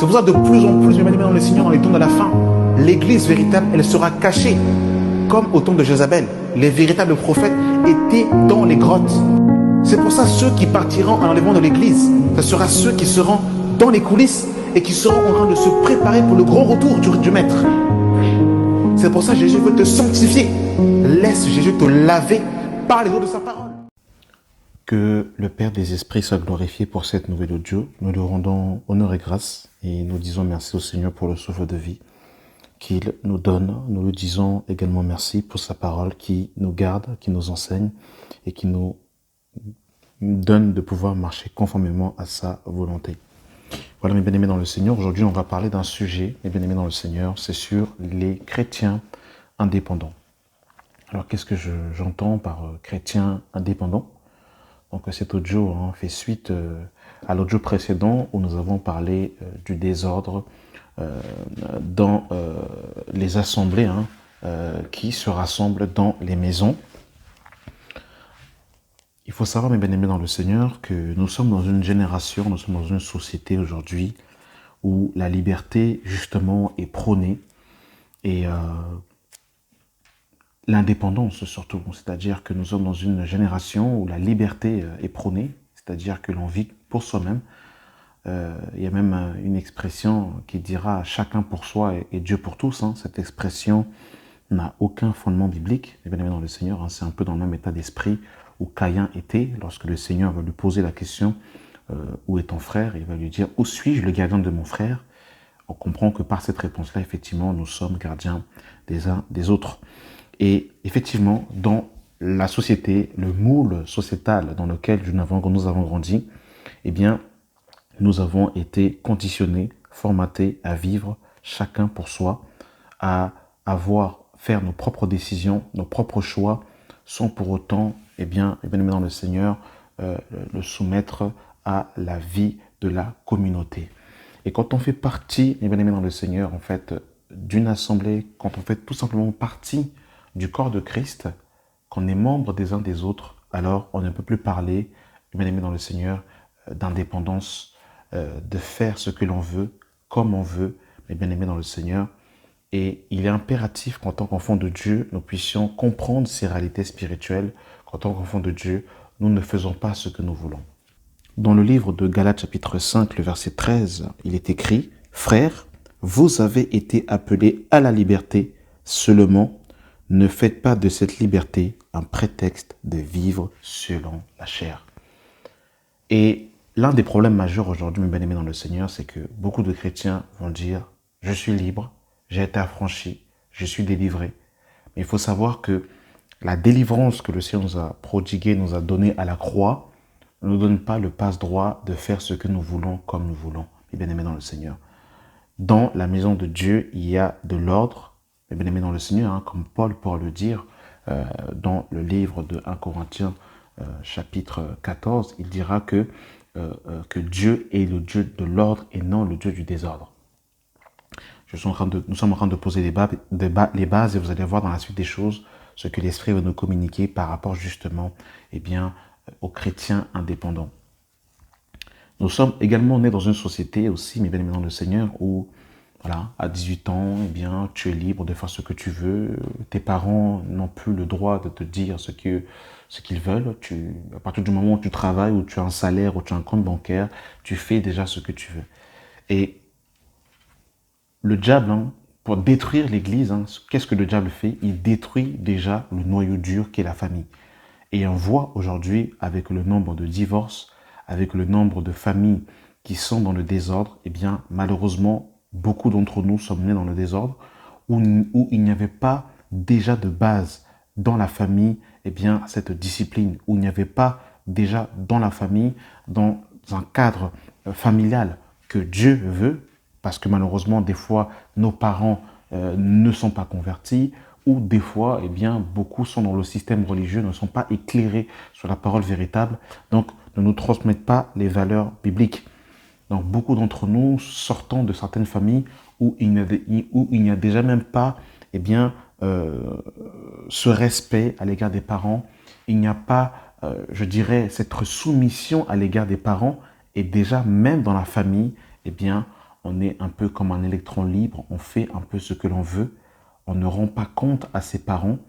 C'est pour ça que de plus en plus, bien aimés dans le Seigneur, dans les temps de la fin, l'église véritable, elle sera cachée. Comme au temps de Jézabel, les véritables prophètes étaient dans les grottes. C'est pour ça ceux qui partiront à l'enlèvement de l'église, ce sera ceux qui seront dans les coulisses et qui seront en train de se préparer pour le grand retour du Maître. C'est pour ça que Jésus veut te sanctifier. Laisse Jésus te laver par les eaux de sa parole. Que le Père des Esprits soit glorifié pour cette nouvelle audio. Nous lui rendons honneur et grâce et nous disons merci au Seigneur pour le souffle de vie qu'il nous donne. Nous lui disons également merci pour sa parole qui nous garde, qui nous enseigne et qui nous donne de pouvoir marcher conformément à sa volonté. Voilà mes bien-aimés dans le Seigneur, aujourd'hui on va parler d'un sujet, mes bien-aimés dans le Seigneur, c'est sur les chrétiens indépendants. Alors qu'est-ce que j'entends par chrétien indépendant? Donc cet audio fait suite à l'audio précédent où nous avons parlé du désordre dans les assemblées qui se rassemblent dans les maisons. Il faut savoir, mes bien-aimés dans le Seigneur, que nous sommes dans une génération, nous sommes dans une société aujourd'hui où la liberté, justement, est prônée et l'indépendance, surtout. C'est-à-dire que nous sommes dans une génération où la liberté est prônée, c'est-à-dire que l'on vit pour soi-même. Il y a même une expression qui dira « chacun pour soi et Dieu pour tous ». Cette expression n'a aucun fondement biblique, mes bien-aimés dans le Seigneur. C'est un peu dans le même état d'esprit où Caïn était, lorsque le Seigneur va lui poser la question où est ton frère? Il va lui dire, où suis-je, le gardien de mon frère? On comprend que par cette réponse-là, effectivement, nous sommes gardiens des uns des autres. Et effectivement, dans la société, le moule sociétal dans lequel nous avons grandi, eh bien, nous avons été conditionnés, formatés à vivre chacun pour soi, à faire nos propres décisions, nos propres choix, sans pour autant, eh bien dans le Seigneur, le soumettre à la vie de la communauté. Et quand on fait partie, eh bien dans le Seigneur, en fait, d'une assemblée, quand on fait tout simplement partie du corps de Christ, qu'on est membre des uns des autres, alors on ne peut plus parler, bien aimé dans le Seigneur, d'indépendance, de faire ce que l'on veut, comme on veut, mais bien aimé dans le Seigneur. Et il est impératif qu'en tant qu'enfants de Dieu, nous puissions comprendre ces réalités spirituelles, qu'en tant qu'enfants de Dieu, nous ne faisons pas ce que nous voulons. Dans le livre de Galates chapitre 5, le verset 13, il est écrit « Frères, vous avez été appelés à la liberté, seulement ne faites pas de cette liberté un prétexte de vivre selon la chair. » Et l'un des problèmes majeurs aujourd'hui, mes bien-aimés dans le Seigneur, c'est que beaucoup de chrétiens vont dire « Je suis libre, j'ai été affranchi, je suis délivré. » Mais il faut savoir que la délivrance que le Seigneur nous a prodiguée, nous a donnée à la croix, ne nous donne pas le passe-droit de faire ce que nous voulons comme nous voulons, mes bien-aimés dans le Seigneur. Dans la maison de Dieu, il y a de l'ordre, mes bien-aimés dans le Seigneur, comme Paul pourrait le dire dans le livre de 1 Corinthiens chapitre 14, il dira que Dieu est le Dieu de l'ordre et non le Dieu du désordre. Nous sommes en train de poser les bases et vous allez voir dans la suite des choses ce que l'Esprit va nous communiquer par rapport justement aux chrétiens indépendants. Nous sommes également nés dans une société aussi, mes bien-aimés dans le Seigneur, où voilà, à 18 ans, tu es libre de faire ce que tu veux. Tes parents n'ont plus le droit de te dire ce qu'ils veulent. À partir du moment où tu travailles, où tu as un salaire, où tu as un compte bancaire, tu fais déjà ce que tu veux. Et le diable, pour détruire l'Église, qu'est-ce que le diable fait? Il détruit déjà le noyau dur qui est la famille. Et on voit aujourd'hui, avec le nombre de divorces, avec le nombre de familles qui sont dans le désordre, eh bien, malheureusement, beaucoup d'entre nous sommes nés dans le désordre, où il n'y avait pas déjà de base dans la famille, eh bien, cette discipline, où il n'y avait pas déjà dans la famille, dans un cadre familial que Dieu veut, parce que malheureusement, des fois, nos parents ne sont pas convertis, ou des fois, eh bien, beaucoup sont dans le système religieux, ne sont pas éclairés sur la parole véritable, donc ne nous transmettent pas les valeurs bibliques. Donc, beaucoup d'entre nous sortons de certaines familles où il n'y a déjà même pas, eh bien, ce respect à l'égard des parents. Il n'y a pas, je dirais, cette soumission à l'égard des parents. Et déjà, même dans la famille, eh bien, on est un peu comme un électron libre, on fait un peu ce que l'on veut, on ne rend pas compte à ses parents,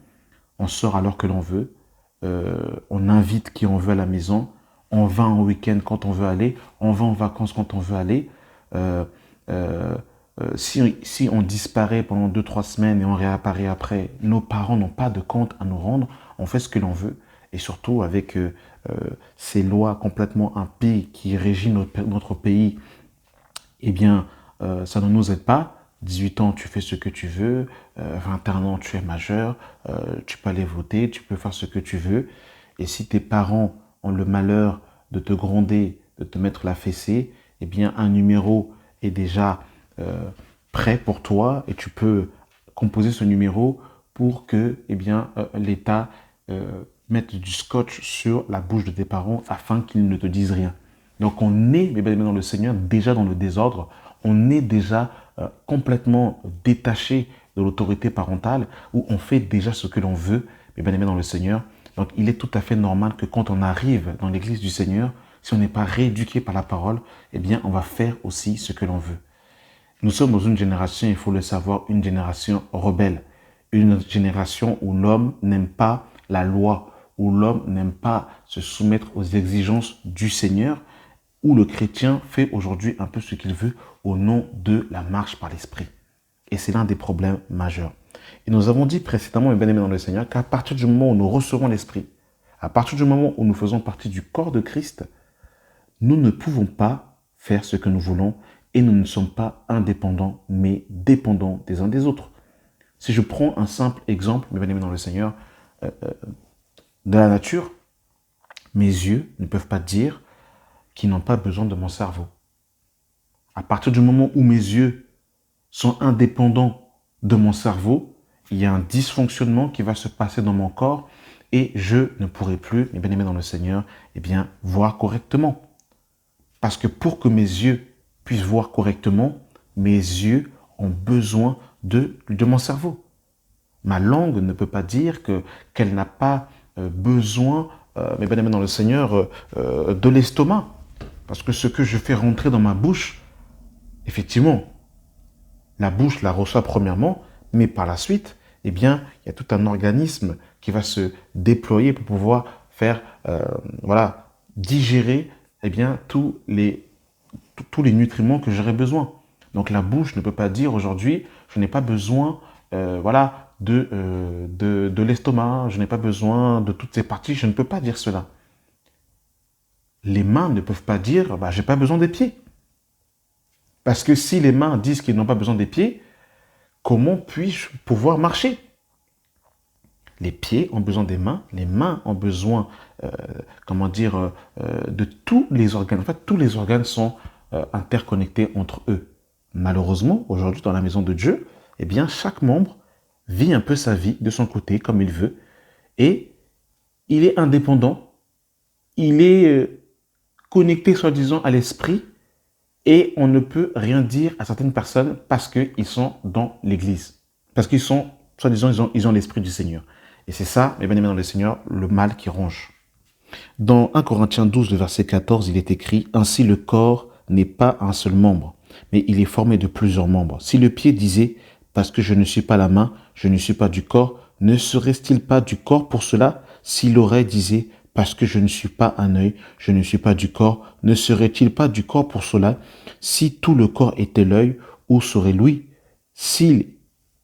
on sort alors que l'on veut, on invite qui on veut à la maison, on va en week-end quand on veut aller, on va en vacances quand on veut aller. Euh, euh, si on disparaît pendant 2-3 semaines et on réapparaît après, nos parents n'ont pas de compte à nous rendre, on fait ce que l'on veut. Et surtout avec ces lois complètement impies qui régissent notre pays, eh bien, ça ne nous aide pas. 18 ans, tu fais ce que tu veux. 21 ans, tu es majeur. Tu peux aller voter, tu peux faire ce que tu veux. Et si tes parents ont le malheur de te gronder, de te mettre la fessée, eh bien, un numéro est déjà prêt pour toi et tu peux composer ce numéro pour que eh bien, l'État mette du scotch sur la bouche de tes parents afin qu'ils ne te disent rien. Donc on est, mais bien dans le Seigneur, déjà dans le désordre, on est déjà complètement détaché de l'autorité parentale, où on fait déjà ce que l'on veut, mais bien aimé dans le Seigneur. Donc il est tout à fait normal que quand on arrive dans l'église du Seigneur, si on n'est pas rééduqué par la parole, eh bien on va faire aussi ce que l'on veut. Nous sommes dans une génération, il faut le savoir, une génération rebelle, une génération où l'homme n'aime pas la loi, où l'homme n'aime pas se soumettre aux exigences du Seigneur, où le chrétien fait aujourd'hui un peu ce qu'il veut au nom de la marche par l'esprit. Et c'est l'un des problèmes majeurs. Et nous avons dit précédemment, mes bien-aimés dans le Seigneur, qu'à partir du moment où nous recevons l'esprit, à partir du moment où nous faisons partie du corps de Christ, nous ne pouvons pas faire ce que nous voulons et nous ne sommes pas indépendants, mais dépendants des uns des autres. Si je prends un simple exemple, mes bien-aimés dans le Seigneur, de la nature, mes yeux ne peuvent pas dire qu'ils n'ont pas besoin de mon cerveau. À partir du moment où mes yeux sont indépendants de mon cerveau, il y a un dysfonctionnement qui va se passer dans mon corps et je ne pourrai plus, mes bien-aimés dans le Seigneur, eh bien, voir correctement. Parce que pour que mes yeux puissent voir correctement, mes yeux ont besoin de mon cerveau. Ma langue ne peut pas dire qu'elle n'a pas besoin, mes bien-aimés dans le Seigneur, de l'estomac. Parce que ce que je fais rentrer dans ma bouche, effectivement, la bouche la reçoit premièrement, mais par la suite, eh bien, il y a tout un organisme qui va se déployer pour pouvoir faire, voilà, digérer, eh bien, tous les nutriments que j'aurais besoin. Donc la bouche ne peut pas dire aujourd'hui, je n'ai pas besoin, voilà, de l'estomac, je n'ai pas besoin de toutes ces parties, je ne peux pas dire cela. Les mains ne peuvent pas dire, bah, j'ai pas besoin des pieds. Parce que si les mains disent qu'ils n'ont pas besoin des pieds, comment puis-je pouvoir marcher? Les pieds ont besoin des mains, les mains ont besoin, comment dire, de tous les organes. En fait, tous les organes sont interconnectés entre eux. Malheureusement, aujourd'hui, dans la maison de Dieu, eh bien, chaque membre vit un peu sa vie de son côté, comme il veut, et il est indépendant, il est connecté, soi-disant, à l'esprit, et on ne peut rien dire à certaines personnes parce qu'ils sont dans l'église. Parce qu'ils sont, soi-disant, ils ont l'esprit du Seigneur. Et c'est ça, mes bien-aimés dans le Seigneur, le mal qui ronge. Dans 1 Corinthiens 12, le verset 14, il est écrit « Ainsi le corps n'est pas un seul membre, mais il est formé de plusieurs membres. Si le pied disait « Parce que je ne suis pas la main, je ne suis pas du corps », ne serait-il pas du corps pour cela? Si l'oreille disait « Parce que je ne suis pas un œil, je ne suis pas du corps », ne serait-il pas du corps pour cela? Si tout le corps était l'œil, où serait l'ouïe? S'ils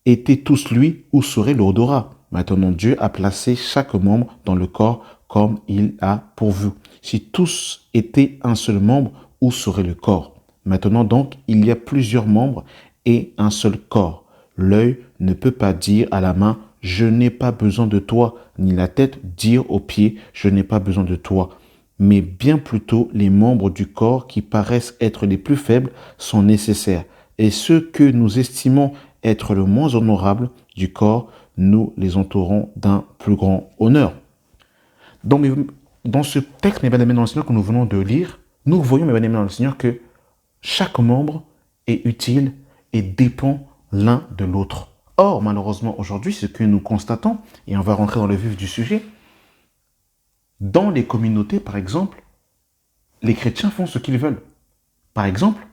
étaient tous l'ouïe, où serait l'odorat? Maintenant, Dieu a placé chaque membre dans le corps comme il a pourvu. Si tous étaient un seul membre, où serait le corps? Maintenant donc, il y a plusieurs membres et un seul corps. L'œil ne peut pas dire à la main, je n'ai pas besoin de toi, ni la tête dire aux pieds, je n'ai pas besoin de toi. Mais bien plutôt, les membres du corps qui paraissent être les plus faibles sont nécessaires. Et ceux que nous estimons être le moins honorable du corps, nous les entourons d'un plus grand honneur. Donc, dans ce texte, mes bien-aimés dans le Seigneur, que nous venons de lire, nous voyons, mes bien-aimés dans le Seigneur, que chaque membre est utile et dépend l'un de l'autre. Or, malheureusement, aujourd'hui, ce que nous constatons, et on va rentrer dans le vif du sujet, dans les communautés, par exemple, les chrétiens font ce qu'ils veulent. Par exemple,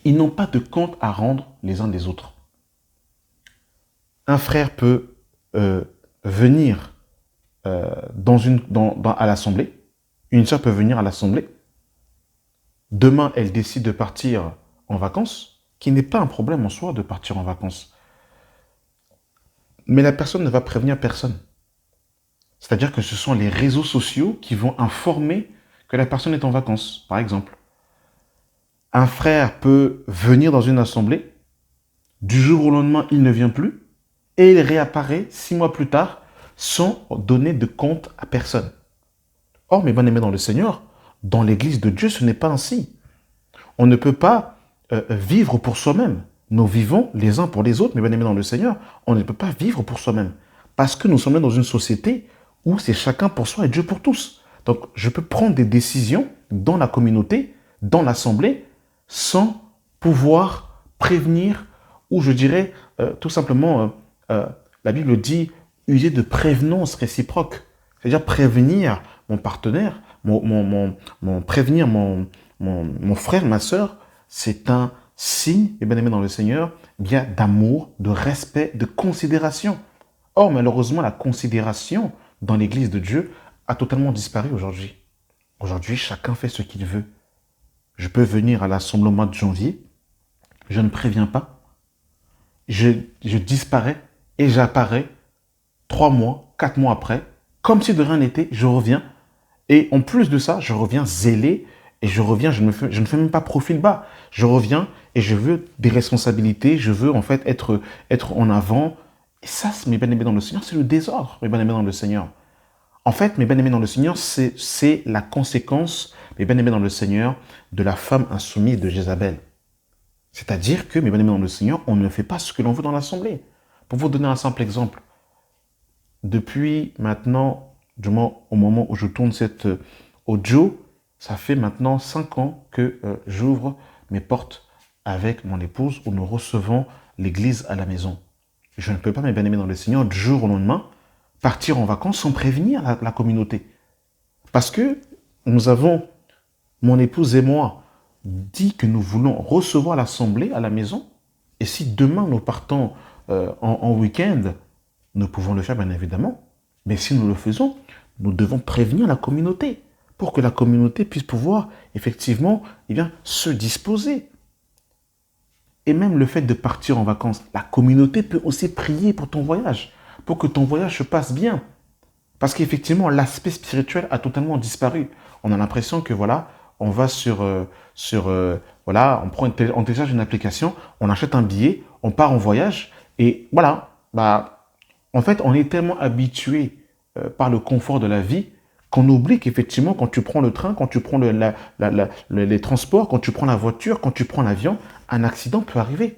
Ils n'ont pas de compte à rendre les uns des autres. Un frère peut venir à l'assemblée. Une sœur peut venir à l'assemblée. Demain, elle décide de partir en vacances, qui n'est pas un problème en soi de partir en vacances. Mais la personne ne va prévenir personne. C'est-à-dire que ce sont les réseaux sociaux qui vont informer que la personne est en vacances, par exemple. Un frère peut venir dans une assemblée, du jour au lendemain, il ne vient plus, et il réapparaît 6 mois plus tard sans donner de compte à personne. Or, mes bien-aimés dans le Seigneur, dans l'église de Dieu, ce n'est pas ainsi. On ne peut pas vivre pour soi-même. Nous vivons les uns pour les autres, mes bien-aimés dans le Seigneur. On ne peut pas vivre pour soi-même. Parce que nous sommes dans une société où c'est chacun pour soi et Dieu pour tous. Donc, je peux prendre des décisions dans la communauté, dans l'assemblée, sans pouvoir prévenir, ou je dirais tout simplement, la Bible dit, user de prévenance réciproque. C'est-à-dire prévenir mon partenaire, prévenir mon frère, ma sœur, c'est un signe, et bien aimé dans le Seigneur, bien d'amour, de respect, de considération. Or, malheureusement, la considération dans l'Église de Dieu a totalement disparu aujourd'hui. Aujourd'hui, chacun fait ce qu'il veut. Je peux venir à l'assemblée au mois de janvier, je ne préviens pas, je disparais et j'apparais 3 mois, 4 mois après, comme si de rien n'était, je reviens. Et en plus de ça, je reviens zélé et je reviens, je ne fais même pas profil bas. Je reviens et je veux des responsabilités, je veux en fait être en avant. Et ça, mes bien-aimés dans le Seigneur, c'est le désordre, mes bien-aimés dans le Seigneur. En fait, mes bien-aimés dans le Seigneur, c'est la conséquence, mes bien-aimés dans le Seigneur, de la femme insoumise de Jézabel. C'est-à-dire que, mes bien-aimés dans le Seigneur, on ne fait pas ce que l'on veut dans l'assemblée. Pour vous donner un simple exemple, depuis maintenant, du moins au moment où je tourne cette audio, ça fait maintenant 5 ans que j'ouvre mes portes avec mon épouse où nous recevons l'église à la maison. Je ne peux pas, mes bien-aimés dans le Seigneur, du jour au lendemain, partir en vacances sans prévenir la communauté. Parce que nous avons, mon épouse et moi, dit que nous voulons recevoir l'assemblée à la maison. Et si demain nous partons en week-end, nous pouvons le faire bien évidemment. Mais si nous le faisons, nous devons prévenir la communauté pour que la communauté puisse pouvoir effectivement se disposer. Et même le fait de partir en vacances, la communauté peut aussi prier pour ton voyage, pour que ton voyage se passe bien. Parce qu'effectivement, l'aspect spirituel a totalement disparu. On a l'impression que voilà, on va voilà, on télécharge une application, on achète un billet, on part en voyage et voilà, en fait, on est tellement habitué par le confort de la vie qu'on oublie qu'effectivement, quand tu prends le train, quand tu prends les transports, quand tu prends la voiture, quand tu prends l'avion, un accident peut arriver.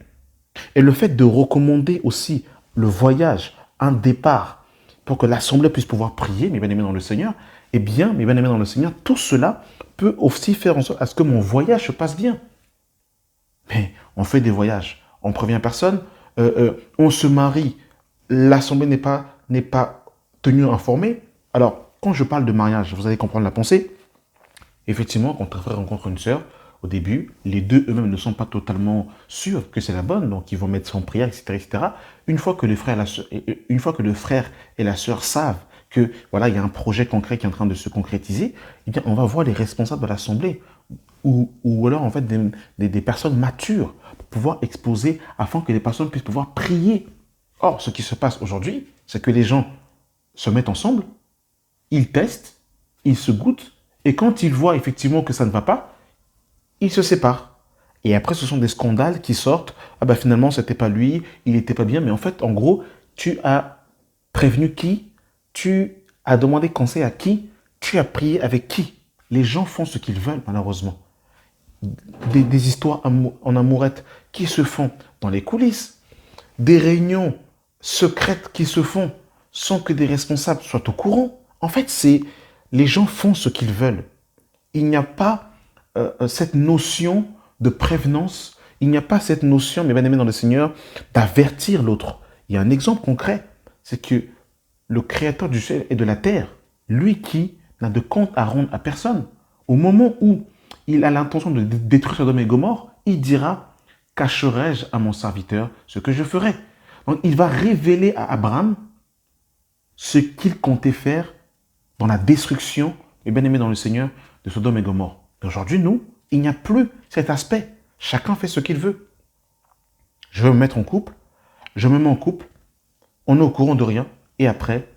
Et le fait de recommander aussi le voyage, un départ, pour que l'assemblée puisse pouvoir prier, mes bien-aimés dans le Seigneur, eh bien, mes bien-aimés dans le Seigneur, tout cela peut aussi faire en sorte à ce que mon voyage se passe bien. Mais on fait des voyages, on ne prévient personne, on se marie, l'assemblée n'est pas tenue informée. Alors, quand je parle de mariage, vous allez comprendre la pensée. Effectivement, quand un frère rencontre une sœur, au début, les deux eux-mêmes ne sont pas totalement sûrs que c'est la bonne, donc ils vont mettre ça en prière, etc., etc. Une fois que le frère et la sœur savent que voilà, il y a un projet concret qui est en train de se concrétiser, eh bien, on va voir les responsables de l'assemblée ou alors en fait des personnes matures pour pouvoir exposer afin que les personnes puissent pouvoir prier. Or, ce qui se passe aujourd'hui, c'est que les gens se mettent ensemble, ils testent, ils se goûtent, et quand ils voient effectivement que ça ne va pas, ils se séparent. Et après, ce sont des scandales qui sortent. Ah finalement, c'était pas lui, il n'était pas bien. Mais en fait, en gros, tu as prévenu qui? Tu as demandé conseil à qui? Tu as prié avec qui? Les gens font ce qu'ils veulent, malheureusement. Des histoires en amourette qui se font dans les coulisses. Des réunions secrètes qui se font sans que des responsables soient au courant. En fait, les gens font ce qu'ils veulent. Il n'y a pas cette notion de prévenance, il n'y a pas cette notion, mes bien-aimés dans le Seigneur, d'avertir l'autre. Il y a un exemple concret, c'est que le Créateur du ciel et de la terre, lui qui n'a de compte à rendre à personne, au moment où il a l'intention de détruire Sodome et Gomorrhe, il dira cacherai-je à mon serviteur ce que je ferai? Donc, il va révéler à Abraham ce qu'il comptait faire dans la destruction, et bien aimé dans le Seigneur, de Sodome et Gomorrhe. Aujourd'hui, nous, il n'y a plus cet aspect. Chacun fait ce qu'il veut. Je veux me mettre en couple, je me mets en couple, on est au courant de rien, et après,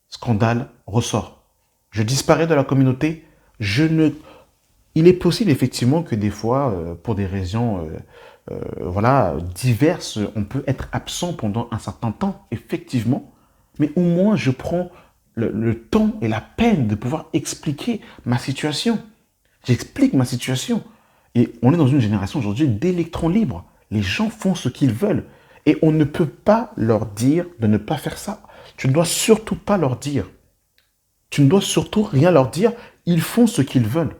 scandale ressort. Je disparais de la communauté, il est possible effectivement que des fois, pour des raisons voilà, diverses, on peut être absent pendant un certain temps, effectivement, mais au moins je prends le temps et la peine de pouvoir expliquer ma situation. J'explique ma situation. Et on est dans une génération aujourd'hui d'électrons libres. Les gens font ce qu'ils veulent. Et on ne peut pas leur dire de ne pas faire ça. Tu ne dois surtout pas leur dire. Tu ne dois surtout rien leur dire. Ils font ce qu'ils veulent.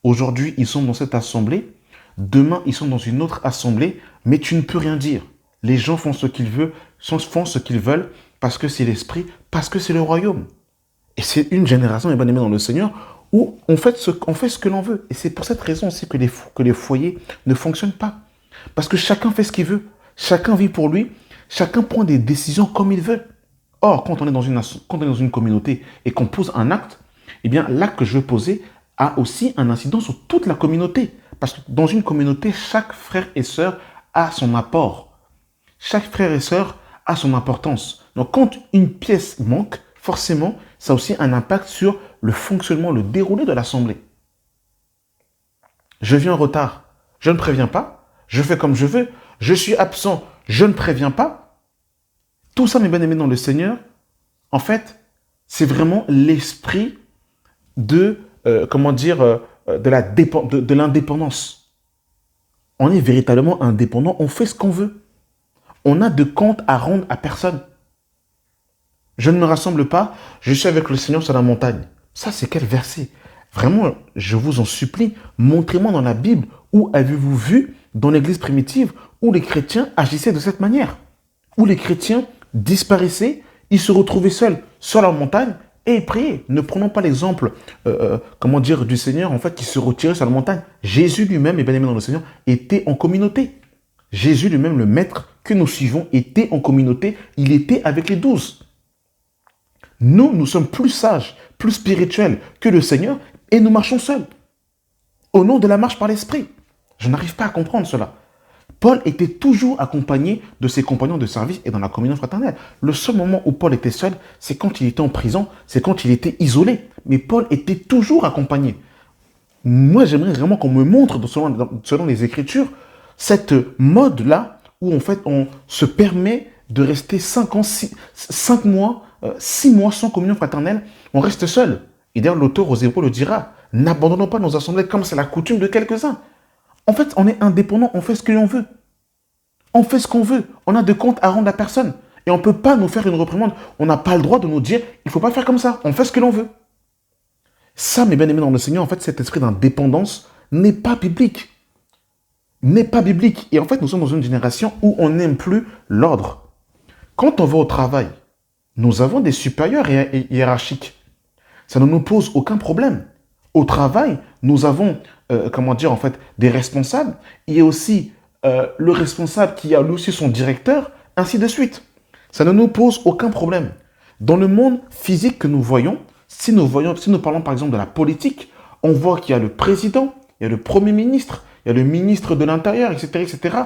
Aujourd'hui, ils sont dans cette assemblée. Demain, ils sont dans une autre assemblée. Mais tu ne peux rien dire. Les gens font ce qu'ils veulent, font ce qu'ils veulent parce que c'est l'esprit, parce que c'est le royaume. Et c'est une génération, bien aimée dans le Seigneur, où on fait ce que l'on veut. Et c'est pour cette raison aussi que les foyers ne fonctionnent pas. Parce que chacun fait ce qu'il veut. Chacun vit pour lui. Chacun prend des décisions comme il veut. Or, quand on est dans une communauté et qu'on pose un acte, eh bien, l'acte que je veux poser a aussi un incident sur toute la communauté. Parce que dans une communauté, chaque frère et sœur a son apport. Chaque frère et sœur a son importance. Donc, quand une pièce manque, forcément, ça a aussi un impact sur le fonctionnement, le déroulé de l'assemblée. Je viens en retard, je ne préviens pas, je fais comme je veux, je suis absent, je ne préviens pas. Tout ça, mes bien-aimés dans le Seigneur, en fait, c'est vraiment l'esprit de, de l'indépendance. On est véritablement indépendant, on fait ce qu'on veut. On n'a de compte à rendre à personne. Je ne me rassemble pas, je suis avec le Seigneur sur la montagne. Ça, c'est quel verset? Vraiment, je vous en supplie, montrez-moi dans la Bible où avez-vous vu dans l'église primitive où les chrétiens agissaient de cette manière, où les chrétiens disparaissaient, ils se retrouvaient seuls sur la montagne et ils priaient. Ne prenons pas l'exemple, du Seigneur, en fait, qui se retirait sur la montagne. Jésus lui-même, et bien aimé dans le Seigneur, était en communauté. Jésus lui-même, le maître que nous suivons, était en communauté, il était avec les 12. Nous sommes plus sages, plus spirituels que le Seigneur et nous marchons seuls. Au nom de la marche par l'Esprit. Je n'arrive pas à comprendre cela. Paul était toujours accompagné de ses compagnons de service et dans la communion fraternelle. Le seul moment où Paul était seul, c'est quand il était en prison, c'est quand il était isolé. Mais Paul était toujours accompagné. Moi, j'aimerais vraiment qu'on me montre, selon les Écritures, cette mode-là où en fait on se permet de rester 6 mois sans communion fraternelle, on reste seul. Et d'ailleurs, l'auteur aux Hébreux le dira, n'abandonnons pas nos assemblées comme c'est la coutume de quelques-uns. En fait, on est indépendant, on fait ce que l'on veut. On fait ce qu'on veut. On a de compte à rendre à personne. Et on ne peut pas nous faire une reprimande. On n'a pas le droit de nous dire, il ne faut pas faire comme ça. On fait ce que l'on veut. Ça, mes bien-aimés dans le Seigneur, en fait, cet esprit d'indépendance n'est pas biblique. N'est pas biblique. Et en fait, nous sommes dans une génération où on n'aime plus l'ordre. Quand on va au travail, nous avons des supérieurs hiérarchiques. Ça ne nous pose aucun problème. Au travail, nous avons, des responsables. Il y a aussi le responsable qui a lui aussi son directeur, ainsi de suite. Ça ne nous pose aucun problème. Dans le monde physique que nous voyons, si nous parlons par exemple de la politique, on voit qu'il y a le président, il y a le premier ministre, il y a le ministre de l'Intérieur, etc., etc.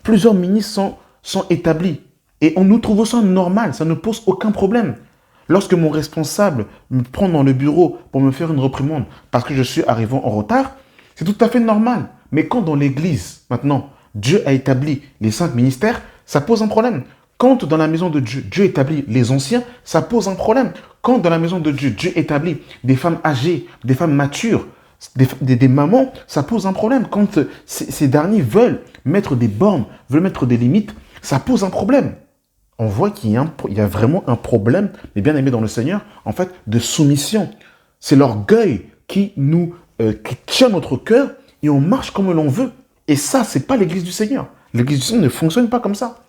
Plusieurs ministres sont établis. Et on nous trouve ça normal, ça ne pose aucun problème. Lorsque mon responsable me prend dans le bureau pour me faire une reprimande parce que je suis arrivé en retard, c'est tout à fait normal. Mais quand dans l'église, maintenant, Dieu a établi les 5 ministères, ça pose un problème. Quand dans la maison de Dieu, Dieu établit les anciens, ça pose un problème. Quand dans la maison de Dieu, Dieu établit des femmes âgées, des femmes matures, des mamans, ça pose un problème. Quand ces derniers veulent mettre des bornes, veulent mettre des limites, ça pose un problème. On voit qu'il y a vraiment un problème, mais bien aimé dans le Seigneur, en fait, de soumission. C'est l'orgueil qui tient notre cœur et on marche comme l'on veut. Et ça, c'est pas l'église du Seigneur. L'église du Seigneur ne fonctionne pas comme ça.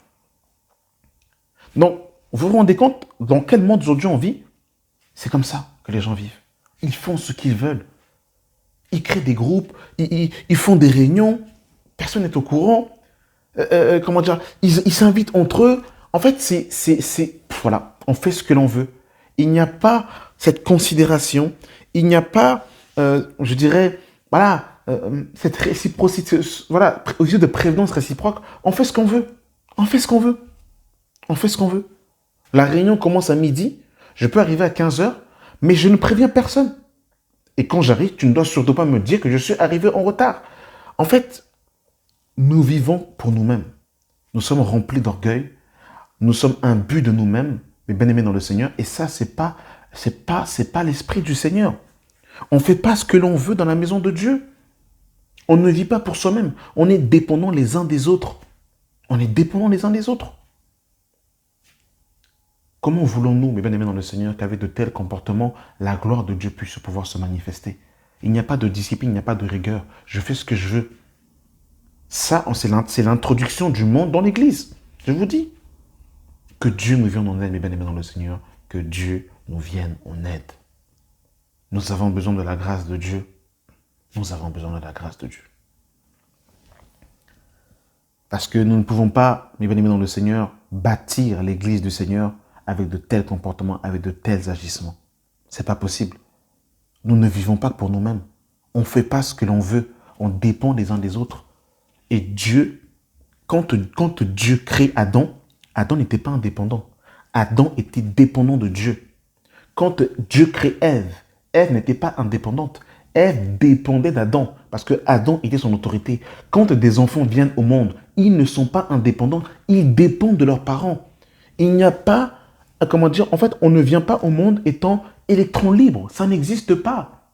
Donc, vous vous rendez compte dans quel monde aujourd'hui on vit? C'est comme ça que les gens vivent. Ils font ce qu'ils veulent. Ils créent des groupes, ils font des réunions, personne n'est au courant. comment dire, ils s'invitent entre eux. En fait, voilà, on fait ce que l'on veut. Il n'y a pas cette considération, il n'y a pas, je dirais, voilà, cette réciprocité, voilà, aux yeux de prévenance réciproque, on fait ce qu'on veut. On fait ce qu'on veut. On fait ce qu'on veut. La réunion commence à midi, je peux arriver à 15 heures, mais je ne préviens personne. Et quand j'arrive, tu ne dois surtout pas me dire que je suis arrivé en retard. En fait, nous vivons pour nous-mêmes. Nous sommes remplis d'orgueil. Nous sommes imbus de nous-mêmes, mais bien-aimés dans le Seigneur. Et ça, c'est pas l'esprit du Seigneur. On ne fait pas ce que l'on veut dans la maison de Dieu. On ne vit pas pour soi-même. On est dépendants les uns des autres. On est dépendants les uns des autres. Comment voulons-nous, mes bien-aimés dans le Seigneur, qu'avec de tels comportements, la gloire de Dieu puisse pouvoir se manifester? Il n'y a pas de discipline, il n'y a pas de rigueur. Je fais ce que je veux. Ça, c'est l'introduction du monde dans l'Église. Je vous dis. Que Dieu nous vienne en aide, mes bien-aimés dans le Seigneur. Que Dieu nous vienne en aide. Nous avons besoin de la grâce de Dieu. Nous avons besoin de la grâce de Dieu. Parce que nous ne pouvons pas, mes bien-aimés dans le Seigneur, bâtir l'Église du Seigneur avec de tels comportements, avec de tels agissements. C'est pas possible. Nous ne vivons pas pour nous-mêmes. On ne fait pas ce que l'on veut. On dépend les uns des autres. Et Dieu, quand Dieu crée Adam, Adam n'était pas indépendant. Adam était dépendant de Dieu. Quand Dieu crée Ève, Ève n'était pas indépendante. Ève dépendait d'Adam parce que Adam était son autorité. Quand des enfants viennent au monde, ils ne sont pas indépendants. Ils dépendent de leurs parents. Il n'y a pas, comment dire, en fait, on ne vient pas au monde étant électron libre. Ça n'existe pas.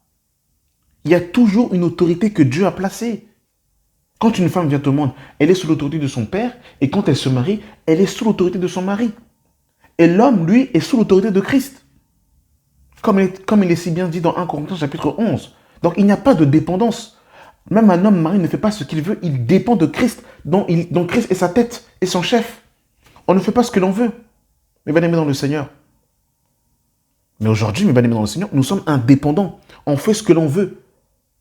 Il y a toujours une autorité que Dieu a placée. Quand une femme vient au monde, elle est sous l'autorité de son père, et quand elle se marie, elle est sous l'autorité de son mari. Et l'homme, lui, est sous l'autorité de Christ. Comme il est si bien dit dans 1 Corinthiens chapitre 11. Donc il n'y a pas de dépendance. Même un homme marié ne fait pas ce qu'il veut, il dépend de Christ, dont Christ est sa tête et son chef. On ne fait pas ce que l'on veut, mes bien-aimés dans le Seigneur. Mais aujourd'hui, mes bien-aimés dans le Seigneur, nous sommes indépendants. On fait ce que l'on veut.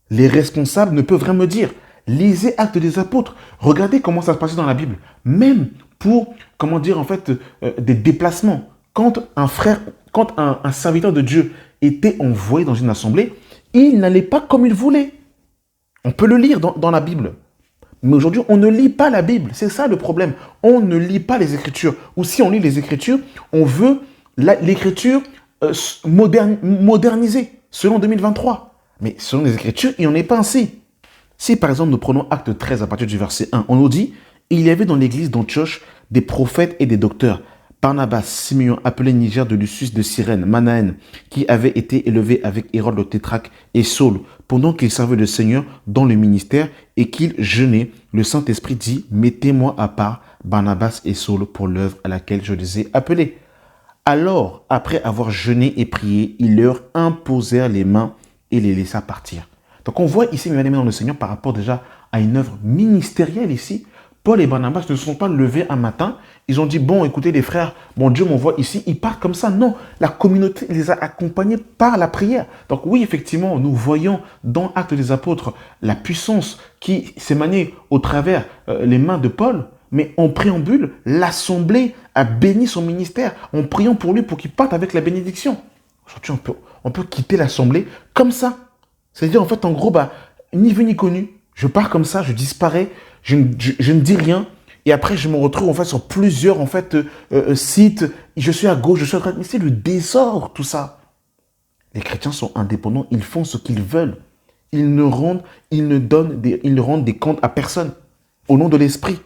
Les responsables ne peuvent rien me dire. Lisez Actes des Apôtres. Regardez comment ça se passait dans la Bible. Même pour, comment dire, en fait, des déplacements. Quand un serviteur de Dieu était envoyé dans une assemblée, il n'allait pas comme il voulait. On peut le lire dans la Bible. Mais aujourd'hui, on ne lit pas la Bible. C'est ça le problème. On ne lit pas les Écritures. Ou si on lit les Écritures, on veut l'Écriture modernisée, selon 2023. Mais selon les Écritures, il n'en est pas ainsi. Si par exemple nous prenons Acte 13 à partir du verset 1, on nous dit « Il y avait dans l'église d'Antioche des prophètes et des docteurs, Barnabas, Simeon, appelé Niger de Lucius de Cyrène, Manaën, qui avait été élevé avec Hérode le tétrarque, et Saul, pendant qu'il servait le Seigneur dans le ministère et qu'il jeûnait, le Saint-Esprit dit « Mettez-moi à part Barnabas et Saul pour l'œuvre à laquelle je les ai appelés. » Alors, après avoir jeûné et prié, ils leur imposèrent les mains et les laissa partir. Donc on voit ici, mes bien-aimés dans le Seigneur, par rapport déjà à une œuvre ministérielle ici, Paul et Barnabas ne se sont pas levés un matin, ils ont dit, bon, écoutez les frères, bon Dieu m'envoie ici, ils partent comme ça. Non, la communauté les a accompagnés par la prière. Donc oui, effectivement, nous voyons dans Actes des Apôtres la puissance qui s'est maniée au travers les mains de Paul, mais en préambule, l'Assemblée a béni son ministère en priant pour lui pour qu'il parte avec la bénédiction. Aujourd'hui, on peut quitter l'Assemblée comme ça. C'est-à-dire, en fait, en gros, ni vu ni connu, je pars comme ça, je disparais, je ne dis rien, et après, je me retrouve, en fait, sur plusieurs, en fait, sites, je suis à gauche, je suis à droite, mais c'est le désordre, tout ça. Les chrétiens sont indépendants, ils font ce qu'ils veulent. Ils ne rendent des comptes à personne, au nom de l'Esprit.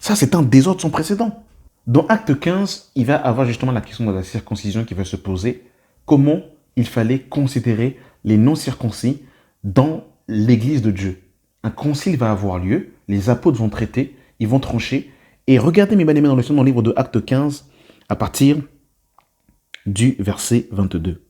Ça, c'est un désordre sans précédent. Dans Acte 15, il va avoir justement la question de la circoncision qui va se poser. Comment il fallait considérer les non-circoncis dans l'église de Dieu. Un concile va avoir lieu, les apôtres vont traiter, ils vont trancher. Et regardez, mes bien-aimés, dans le livre de Acte 15, à partir du verset 22.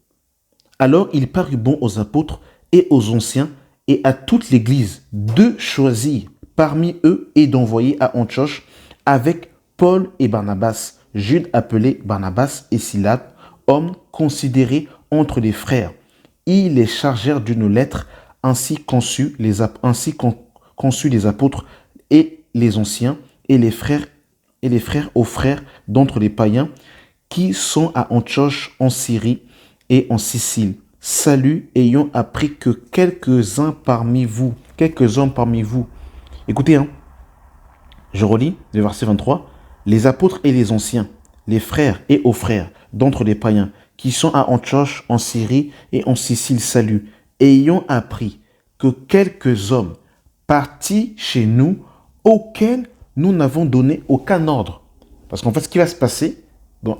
Alors il parut bon aux apôtres et aux anciens et à toute l'église de choisir parmi eux et d'envoyer à Antioche avec Paul et Barnabas, Jude appelé Barnabas et Silas, hommes considérés entre les frères. Ils les chargèrent d'une lettre, ainsi conçus les apôtres et les anciens, et les frères aux frères d'entre les païens qui sont à Antioche en Syrie et en Sicile. Salut, ayant appris que quelques-hommes parmi vous, écoutez, hein, je relis le verset 23, les apôtres et les anciens, les frères et aux frères d'entre les païens qui sont à Antioche en Syrie et en Sicile, salut, ayant appris que quelques hommes partis chez nous auxquels nous n'avons donné aucun ordre. Parce qu'en fait, ce qui va se passer, dans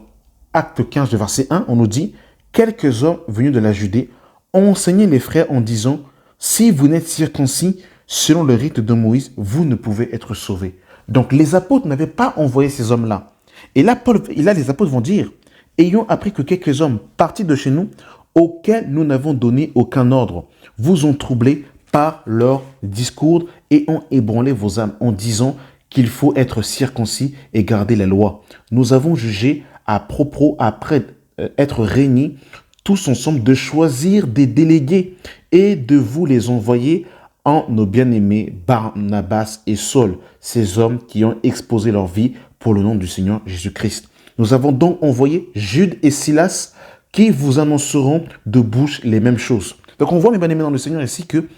Acte 15, verset 1, on nous dit « Quelques hommes venus de la Judée ont enseigné les frères en disant « Si vous n'êtes circoncis selon le rite de Moïse, vous ne pouvez être sauvés. » Donc, les apôtres n'avaient pas envoyé ces hommes-là. Et là, les apôtres vont dire « Ayant appris que quelques hommes partis de chez nous, auxquels nous n'avons donné aucun ordre, vous ont troublés par leur discours et ont ébranlé vos âmes en disant qu'il faut être circoncis et garder la loi. Nous avons jugé à propos, après être réunis tous ensemble, de choisir des délégués et de vous les envoyer en nos bien-aimés Barnabas et Saul, ces hommes qui ont exposé leur vie pour le nom du Seigneur Jésus-Christ. Nous avons donc envoyé Jude et Silas qui vous annonceront de bouche les mêmes choses. Donc on voit, mes bien-aimés dans le Seigneur, ici que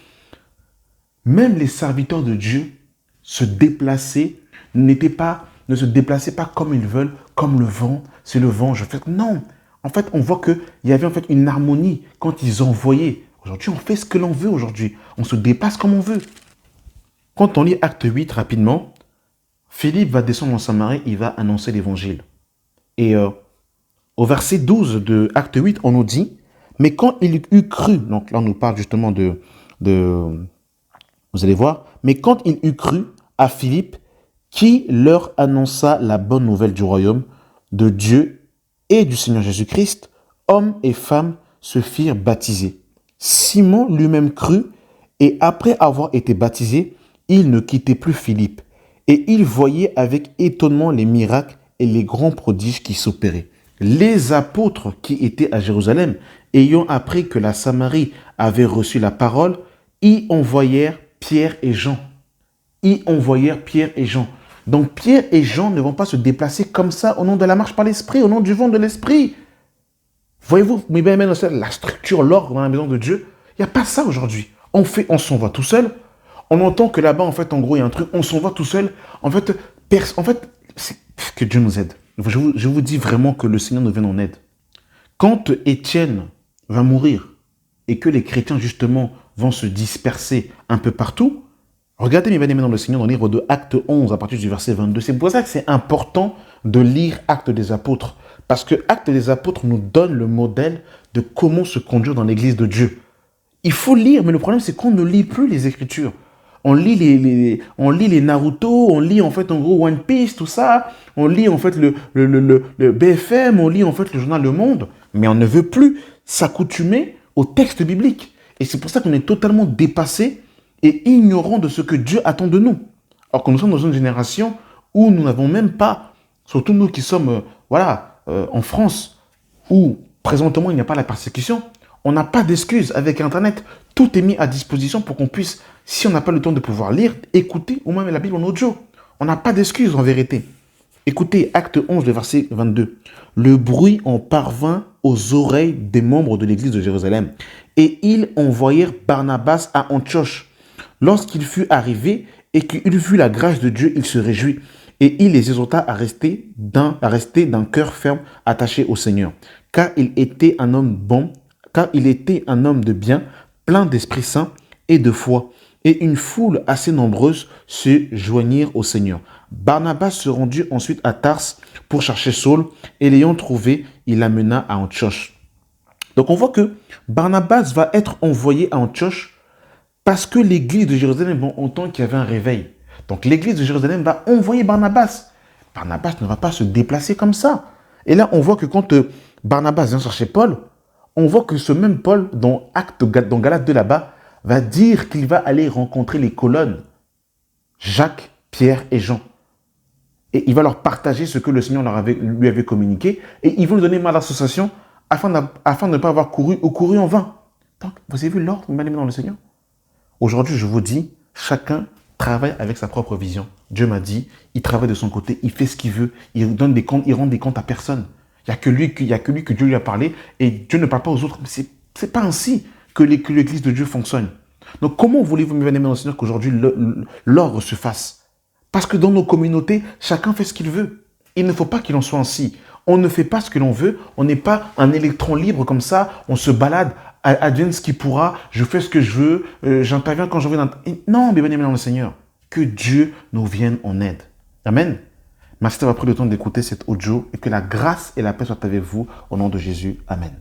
même les serviteurs de Dieu se déplaçaient, ne se déplaçaient pas comme ils veulent, comme le vent, c'est le vent, je fais. Non, en fait, on voit qu'il y avait en fait une harmonie quand ils envoyaient. Aujourd'hui, on fait ce que l'on veut aujourd'hui. On se dépasse comme on veut. Quand on lit Acte 8 rapidement, Philippe va descendre en Samarie, il va annoncer l'évangile. Et au verset 12 de Acte 8, on nous dit, mais quand il eut cru, donc là on nous parle justement vous allez voir, mais quand il eut cru à Philippe, qui leur annonça la bonne nouvelle du royaume de Dieu et du Seigneur Jésus-Christ, hommes et femmes se firent baptiser. Simon lui-même crut, et après avoir été baptisé, il ne quittait plus Philippe, et il voyait avec étonnement les miracles et les grands prodiges qui s'opéraient. Les apôtres qui étaient à Jérusalem, ayant appris que la Samarie avait reçu la parole, y envoyèrent Pierre et Jean. Donc Pierre et Jean ne vont pas se déplacer comme ça au nom de la marche par l'esprit, au nom du vent de l'esprit. Voyez-vous, mais bien même la structure, l'ordre dans la maison de Dieu, il n'y a pas ça aujourd'hui. On s'en va tout seul. On entend que là-bas, en fait, en gros, il y a un truc, on s'en va tout seul. En fait, que Dieu nous aide. Je vous dis vraiment que le Seigneur nous vienne en aide. Quand Étienne va mourir et que les chrétiens, justement, vont se disperser un peu partout, regardez mes bien-aimés dans le Seigneur dans le livre de Acte 11 à partir du verset 22. C'est pour ça que c'est important de lire Actes des Apôtres. Parce que Actes des Apôtres nous donne le modèle de comment se conduire dans l'église de Dieu. Il faut lire, mais le problème c'est qu'on ne lit plus les Écritures. On lit les Naruto, on lit en fait en gros One Piece, tout ça. On lit en fait le BFM, on lit en fait le journal Le Monde. Mais on ne veut plus s'accoutumer au texte biblique. Et c'est pour ça qu'on est totalement dépassé et ignorant de ce que Dieu attend de nous. Alors que nous sommes dans une génération où nous n'avons même pas, surtout nous qui sommes en France, où présentement il n'y a pas la persécution, on n'a pas d'excuses avec Internet. Tout est mis à disposition pour qu'on puisse, si on n'a pas le temps de pouvoir lire, écouter ou même la Bible en audio. On n'a pas d'excuses en vérité. Écoutez, Acte 11, le verset 22. Le bruit en parvint aux oreilles des membres de l'église de Jérusalem. Et ils envoyèrent Barnabas à Antioche. Lorsqu'il fut arrivé et qu'il eut la grâce de Dieu, il se réjouit. Et il les exhorta à rester d'un cœur ferme, attaché au Seigneur. Car il était un homme de bien, plein d'Esprit Saint et de foi. Et une foule assez nombreuse se joignirent au Seigneur. Barnabas se rendit ensuite à Tarse pour chercher Saul, et l'ayant trouvé, il l'amena à Antioche. Donc on voit que Barnabas va être envoyé à Antioche parce que l'église de Jérusalem va entendre qu'il y avait un réveil. Donc l'église de Jérusalem va envoyer Barnabas. Barnabas ne va pas se déplacer comme ça. Et là, on voit que quand Barnabas vient chercher Paul, on voit que ce même Paul, dans Galates 2 là-bas, va dire qu'il va aller rencontrer les colonnes, Jacques, Pierre et Jean. Et il va leur partager ce que le Seigneur lui avait communiqué. Et ils vont lui donner mal d'association afin de ne pas avoir couru en vain. Donc, vous avez vu l'ordre, bien aimé dans le Seigneur? Aujourd'hui, je vous dis, chacun travaille avec sa propre vision. Dieu m'a dit, il travaille de son côté, il fait ce qu'il veut, il donne des comptes, il rend des comptes à personne. Il n'y a que lui, que Dieu lui a parlé et Dieu ne parle pas aux autres. C'est pas ainsi que l'Église de Dieu fonctionne. Donc comment voulez-vous, mes bien-aimés dans le Seigneur, qu'aujourd'hui l'ordre se fasse? Parce que dans nos communautés, chacun fait ce qu'il veut. Il ne faut pas qu'il en soit ainsi. On ne fait pas ce que l'on veut. On n'est pas un électron libre comme ça. On se balade, advienne ce qui pourra. Je fais ce que je veux. J'interviens quand je veux. Non, mes bien-aimés dans le Seigneur. Que Dieu nous vienne en aide. Amen. Merci d'avoir pris le temps d'écouter cet audio et que la grâce et la paix soient avec vous au nom de Jésus. Amen.